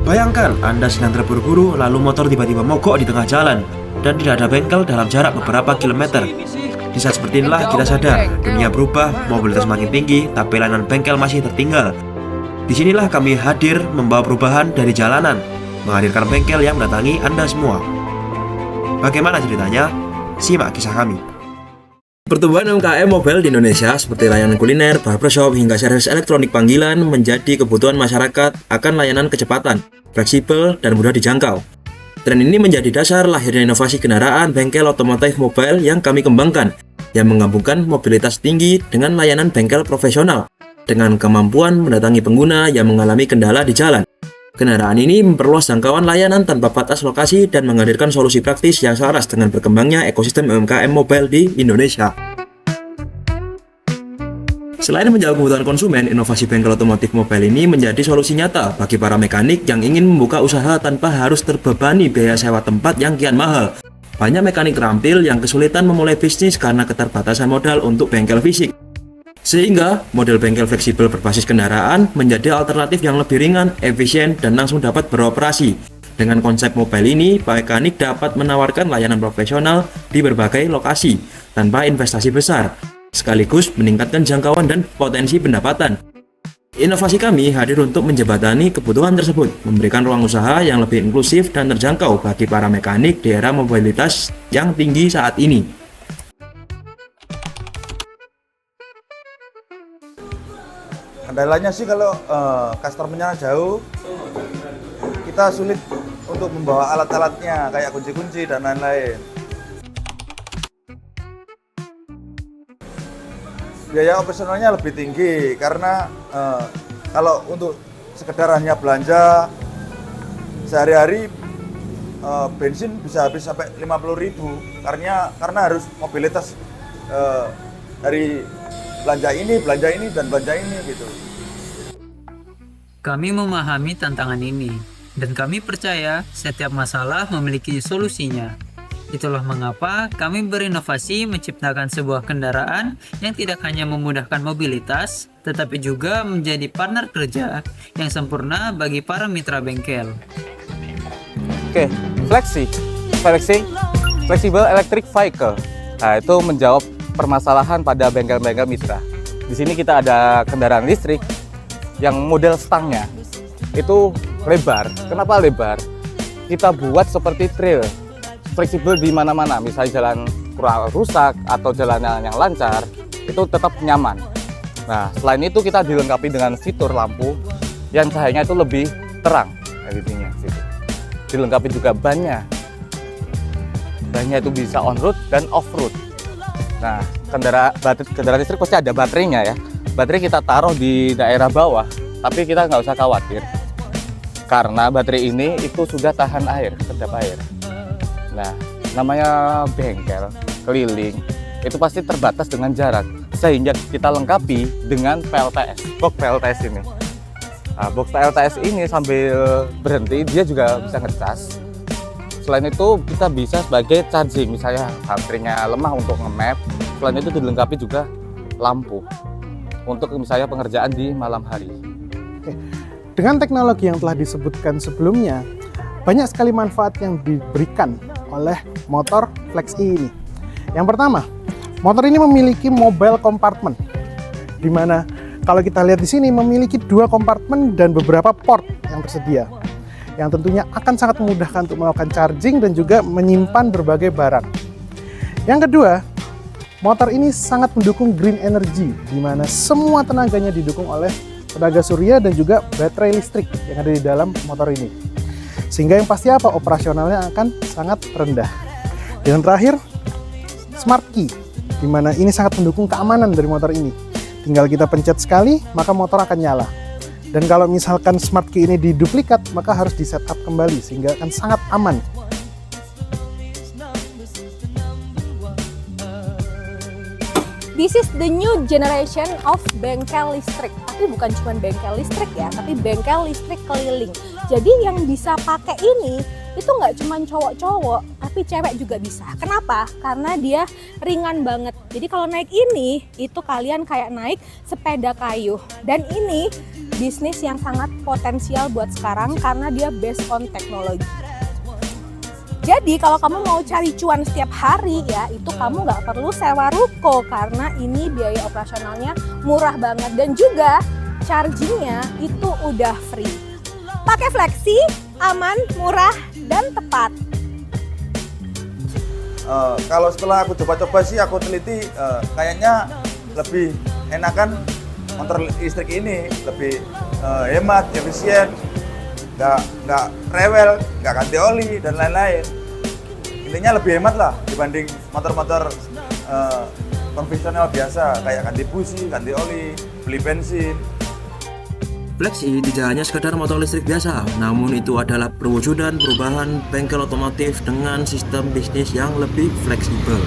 Bayangkan Anda sedang terburu-buru lalu motor tiba-tiba mogok di tengah jalan dan tidak ada bengkel dalam jarak beberapa kilometer. Di saat seperti inilah kita sadar, dunia berubah, mobilitas makin tinggi, tapi layanan bengkel masih tertinggal. Disinilah kami hadir membawa perubahan dari jalanan, menghadirkan bengkel yang mendatangi Anda semua. Bagaimana ceritanya? Simak kisah kami. Pertumbuhan UMKM mobile di Indonesia seperti layanan kuliner, barbershop, hingga servis elektronik panggilan menjadi kebutuhan masyarakat akan layanan kecepatan, fleksibel, dan mudah dijangkau. Tren ini menjadi dasar lahirnya inovasi kendaraan bengkel otomotif mobile yang kami kembangkan, yang menggabungkan mobilitas tinggi dengan layanan bengkel profesional, dengan kemampuan mendatangi pengguna yang mengalami kendala di jalan. Kendaraan ini memperluas jangkauan layanan tanpa batas lokasi dan menghadirkan solusi praktis yang selaras dengan berkembangnya ekosistem UMKM mobile di Indonesia. Selain menjawab kebutuhan konsumen, inovasi bengkel otomotif mobile ini menjadi solusi nyata bagi para mekanik yang ingin membuka usaha tanpa harus terbebani biaya sewa tempat yang kian mahal. Banyak mekanik terampil yang kesulitan memulai bisnis karena keterbatasan modal untuk bengkel fisik. Sehingga, model bengkel fleksibel berbasis kendaraan menjadi alternatif yang lebih ringan, efisien, dan langsung dapat beroperasi. Dengan konsep mobile ini, mekanik dapat menawarkan layanan profesional di berbagai lokasi, tanpa investasi besar, sekaligus meningkatkan jangkauan dan potensi pendapatan. Inovasi kami hadir untuk menjembatani kebutuhan tersebut, memberikan ruang usaha yang lebih inklusif dan terjangkau bagi para mekanik di era mobilitas yang tinggi saat ini. Kendalanya sih kalau customer-nya jauh, kita sulit untuk membawa alat-alatnya kayak kunci-kunci dan lain-lain. Biaya operasionalnya lebih tinggi karena kalau untuk sekedar hanya belanja sehari-hari bensin bisa habis sampai 50.000 karena harus mobilitas dari belanja ini, dan belanja ini gitu. Kami memahami tantangan ini, dan kami percaya setiap masalah memiliki solusinya. Itulah mengapa kami berinovasi menciptakan sebuah kendaraan yang tidak hanya memudahkan mobilitas, tetapi juga menjadi partner kerja yang sempurna bagi para mitra bengkel. Oke, Flexible Electric Vehicle. Nah, itu menjawab permasalahan pada bengkel-bengkel mitra. Di sini kita ada kendaraan listrik yang model stangnya itu lebar. Kenapa lebar? Kita buat seperti trail, fleksibel di mana-mana. Misalnya jalan kurang rusak atau jalannya yang lancar, itu tetap nyaman. Nah, selain itu kita dilengkapi dengan fitur lampu yang cahayanya itu lebih terang. LED-nya gitu. Dilengkapi juga bannya. Bannya itu bisa on-road dan off-road. Nah, kendaraan listrik pasti ada baterainya ya. Baterai kita taruh di daerah bawah, tapi kita nggak usah khawatir. Karena baterai ini itu sudah tahan air, kedap air. Nah, namanya bengkel, keliling, itu pasti terbatas dengan jarak. Sehingga kita lengkapi dengan PLTS, box PLTS ini. Nah, box PLTS ini sambil berhenti, dia juga bisa ngecas. Selain itu kita bisa sebagai charging, misalnya baterainya lemah untuk nge-map. Selain itu dilengkapi juga lampu untuk misalnya pengerjaan di malam hari. Dengan teknologi yang telah disebutkan sebelumnya, banyak sekali manfaat yang diberikan oleh motor Flex E ini. Yang pertama, motor ini memiliki mobile compartment, di mana kalau kita lihat di sini memiliki 2 kompartemen dan beberapa port yang tersedia, yang tentunya akan sangat memudahkan untuk melakukan charging dan juga menyimpan berbagai barang. Yang kedua, motor ini sangat mendukung green energy, di mana semua tenaganya didukung oleh tenaga surya dan juga baterai listrik yang ada di dalam motor ini. Sehingga yang pasti apa? Operasionalnya akan sangat rendah. Dan terakhir, smart key, di mana ini sangat mendukung keamanan dari motor ini. Tinggal kita pencet sekali, maka motor akan nyala. Dan kalau misalkan smart key ini diduplikat, maka harus di setup kembali sehingga akan sangat aman. This is the new generation of bengkel listrik. Tapi bukan cuma bengkel listrik ya, tapi bengkel listrik keliling. Jadi yang bisa pakai ini itu nggak cuma cowok-cowok, tapi cewek juga bisa. Kenapa? Karena dia ringan banget. Jadi kalau naik ini, itu kalian kayak naik sepeda kayu. Dan ini bisnis yang sangat potensial buat sekarang karena dia based on teknologi. Jadi kalau kamu mau cari cuan setiap hari ya, itu kamu nggak perlu sewa ruko karena ini biaya operasionalnya murah banget dan juga chargingnya itu udah free. Pakai Flexi, aman, murah, dan tepat. Kalau setelah aku coba-coba sih, aku teliti kayaknya lebih enakan motor listrik ini, lebih hemat, efisien, nggak rewel, nggak ganti oli dan lain-lain. Intinya lebih hemat lah dibanding motor-motor konvensional biasa kayak ganti busi, ganti oli, beli bensin. Flexi tidak hanya sekedar motor listrik biasa, namun itu adalah perwujudan perubahan bengkel otomotif dengan sistem bisnis yang lebih fleksibel.